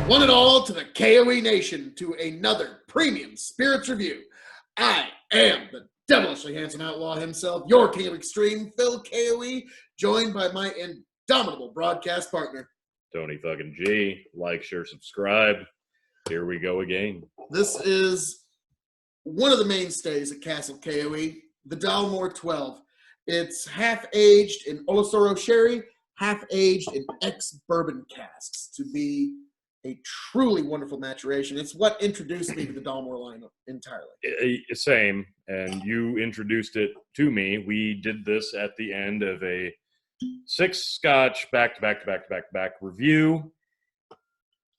One and all to the KOE Nation to another premium spirits review. I am the devilishly handsome outlaw himself, your king of extreme, Phil KOE, joined by my indomitable broadcast partner, Tony fucking G. Like, share, subscribe. Here we go again. This is one of the mainstays at Castle K.O.E., the Dalmore 12. It's half-aged in Oloroso sherry, half-aged in ex-bourbon casks to be a truly wonderful maturation. It's what introduced me to the Dalmore line entirely. Same, and you introduced it to me. We did this at the end of a 6 Scotch back-to-back review.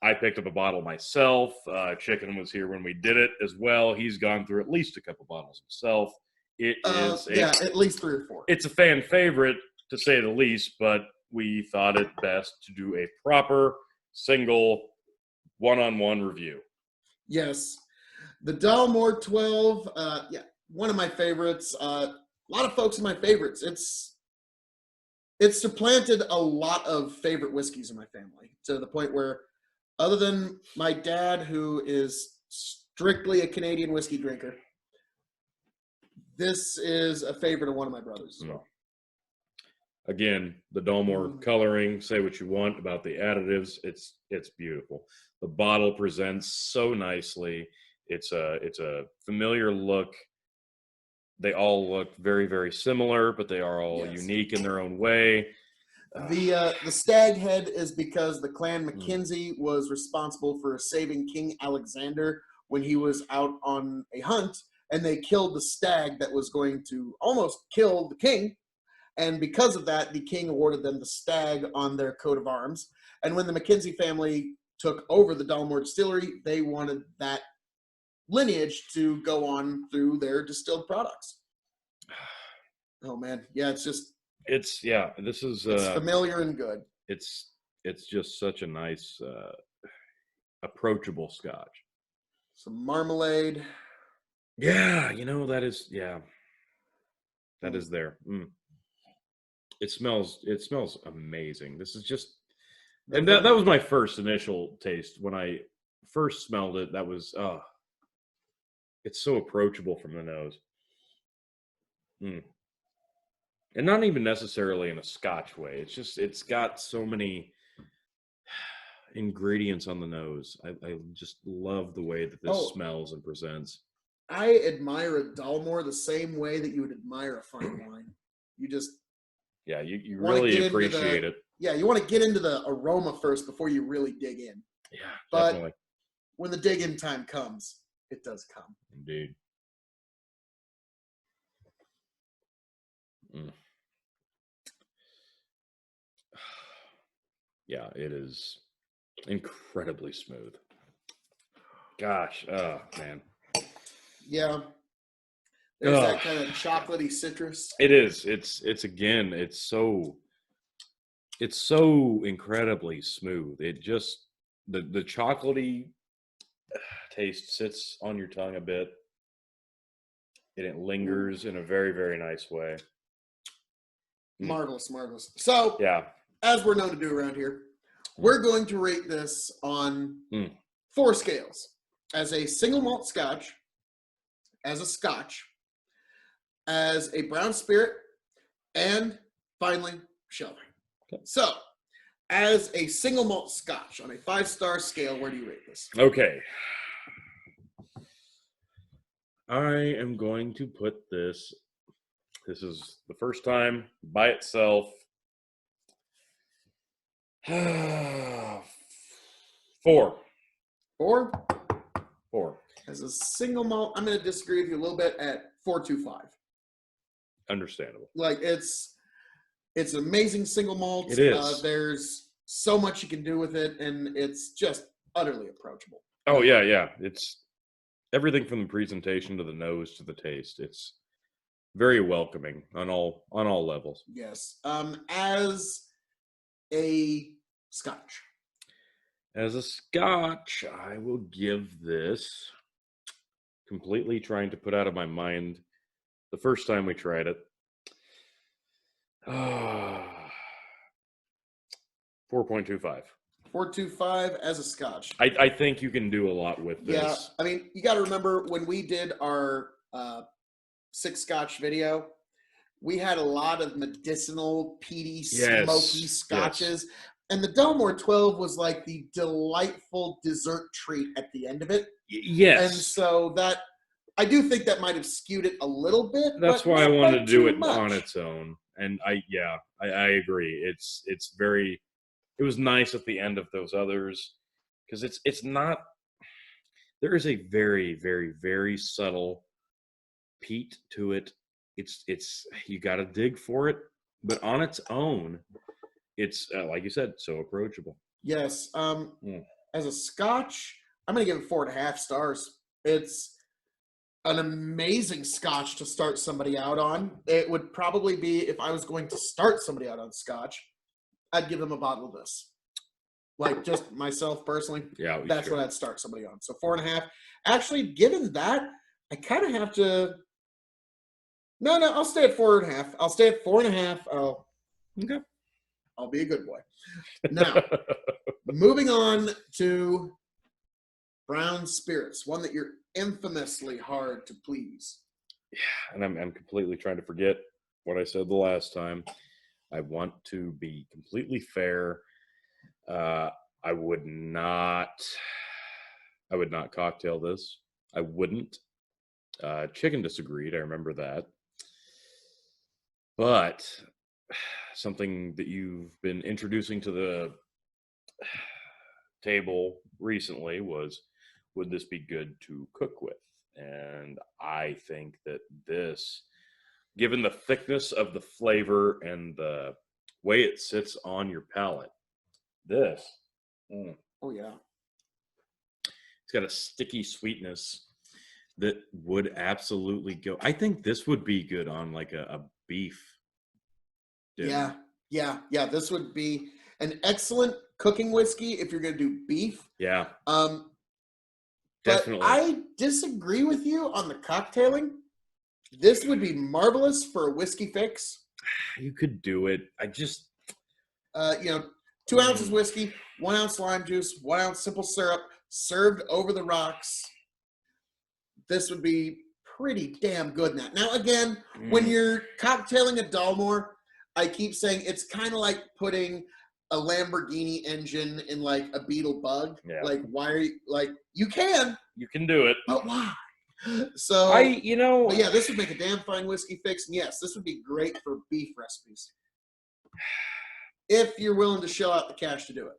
I picked up a bottle myself. Chicken was here when we did it as well. He's gone through at least a couple bottles himself. It is at least 3 or 4. It's a fan favorite, to say the least, but we thought it best to do a proper, single, one-on-one review. Yes. The Dalmore 12, one of my favorites. A lot of folks are my favorites. It's supplanted a lot of favorite whiskeys in my family, to the point where, other than my dad, who is strictly a Canadian whiskey drinker, this is a favorite of one of my brothers as well. Again, the Dalmore coloring, say what you want about the additives, it's beautiful. The bottle presents so nicely. It's a familiar look. They all look very, very similar, but they are all unique in their own way. The stag head is because the Clan Mackenzie was responsible for saving King Alexander when he was out on a hunt, and they killed the stag that was going to almost kill the king. And because of that, the king awarded them the stag on their coat of arms. And when the Mackenzie family took over the Dalmore distillery, they wanted that lineage to go on through their distilled products. Oh man, yeah, it's familiar and good. It's just such a nice, approachable Scotch. Some marmalade. Yeah, that is there. It smells amazing. This is just, and that was my first initial taste. When I first smelled it, that was, it's so approachable from the nose. And not even necessarily in a Scotch way. It's got so many ingredients on the nose. I just love the way that this smells and presents. I admire a Dalmore the same way that you would admire a fine wine. You just... Yeah, you really appreciate it. Yeah, you want to get into the aroma first before you really dig in. Yeah, but definitely. When the dig-in time comes, it does come. Indeed. Yeah, it is incredibly smooth. Gosh, man. Yeah. There's that kind of chocolatey citrus. It is. It's so incredibly smooth. It just, the chocolatey taste sits on your tongue a bit, and it lingers in a very, very nice way. Marvelous. So, as we're known to do around here, we're going to rate this on 4 scales. As a single malt Scotch, as a Scotch, as a brown spirit, and finally, shelving. Okay. So, as a single malt Scotch on a 5-star scale, where do you rate this? Okay. I am going to put this is the first time by itself. 4. 4? 4. As a single malt, I'm going to disagree with you a little bit at 4.25. Understandable. Like, it's an amazing single malt. It is. There's so much you can do with it, and it's just utterly approachable. Oh yeah. It's everything from the presentation to the nose to the taste. It's very welcoming on all levels. Yes. As a Scotch. As a Scotch, I will give this, completely trying to put out of my mind the first time we tried it, 4.25. 425 as a Scotch. I think you can do a lot with this. Yeah, I mean, you got to remember when we did our 6 Scotch video, we had a lot of medicinal, peaty, smoky Scotches. And the Dalmore 12 was like the delightful dessert treat at the end of it. Yes. And so that, I do think that might have skewed it a little bit. That's why I wanted to do it on its own. And I agree. It was nice at the end of those others, because it's not, there is a very, very, very subtle peat to it. It's you got to dig for it, but on its own, it's like you said, so approachable. Yes. As a Scotch, I'm going to give it 4.5 stars. It's an amazing Scotch to start somebody out on. It would probably be, if I was going to start somebody out on Scotch, I'd give them a bottle of this. Like, just myself personally, that's what I'd start somebody on. So 4.5. Actually, given that, I kind of have to. No, I'll stay at 4.5. I'll stay at 4.5. Okay. I'll be a good boy. Now, moving on to brown spirits, one that you're infamously hard to please. Yeah, and I'm completely trying to forget what I said the last time. I want to be completely fair. I would not cocktail this. I wouldn't. Chicken disagreed. I remember that. But something that you've been introducing to the table recently was, would this be good to cook with? And I think that this, given the thickness of the flavor and the way it sits on your palate, this. Oh, yeah. It's got a sticky sweetness that would absolutely go. I think this would be good on like a beef dinner. Yeah. This would be an excellent cooking whiskey if you're going to do beef. Yeah. Definitely. But I disagree with you on the cocktailing. This would be marvelous for a whiskey fix. You could do it. I just, 2 ounces whiskey, 1 ounce lime juice, 1 ounce simple syrup, served over the rocks. This would be pretty damn good in that. Now, again, when you're cocktailing a Dalmore, I keep saying it's kind of like putting a Lamborghini engine in like a Beetle Bug. Yeah. Like, why are you, like, you can do it, but why? So but yeah, this would make a damn fine whiskey fix. And yes, this would be great for beef recipes, if you're willing to shell out the cash to do it.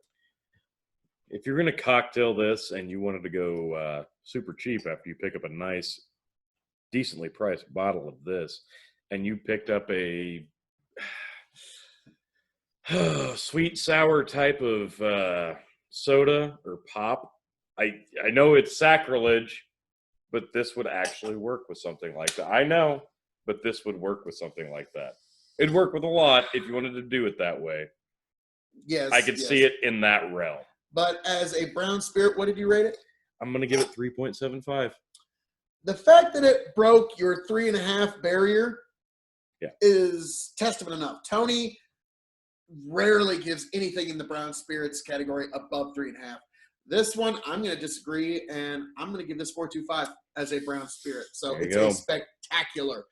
If you're going to cocktail this and you wanted to go super cheap after you pick up a nice, decently priced bottle of this, and you picked up a sweet sour type of soda or pop, I know it's sacrilege, but this would actually work with something like that. I know, but this would work with something like that. It'd work with a lot if you wanted to do it that way. Yes, I could see it in that realm. But as a brown spirit, what did you rate it? I'm going to give it 3.75. The fact that it broke your 3.5 barrier is testament enough. Tony rarely gives anything in the brown spirits category above 3.5. This one, I'm going to disagree, and I'm going to give this 4.25 as a brown spirit. So it's a spectacular.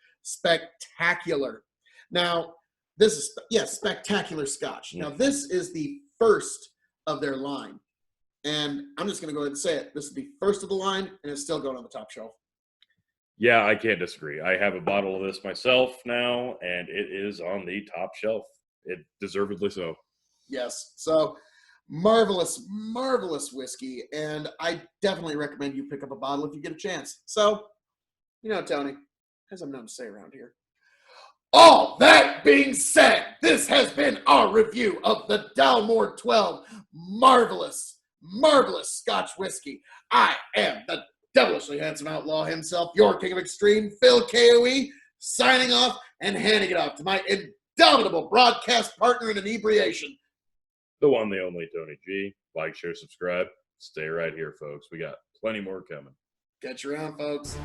Now, this is, spectacular Scotch. Now, this is the first of their line. And I'm just going to go ahead and say it. This is the first of the line, and it's still going on the top shelf. Yeah, I can't disagree. I have a bottle of this myself now, and it is on the top shelf. It deservedly so. Yes. So, marvelous whiskey, and I definitely recommend you pick up a bottle if you get a chance. So, Tony, as I'm known to say around here, all that being said, this has been our review of the Dalmore 12 marvelous Scotch whiskey. I am the devilishly handsome outlaw himself, your king of extreme, Phil K.O.E., signing off and handing it off to my indomitable broadcast partner in inebriation, the one, the only Tony G. Like, share, subscribe. Stay right here, folks. We got plenty more coming. Catch you around, folks.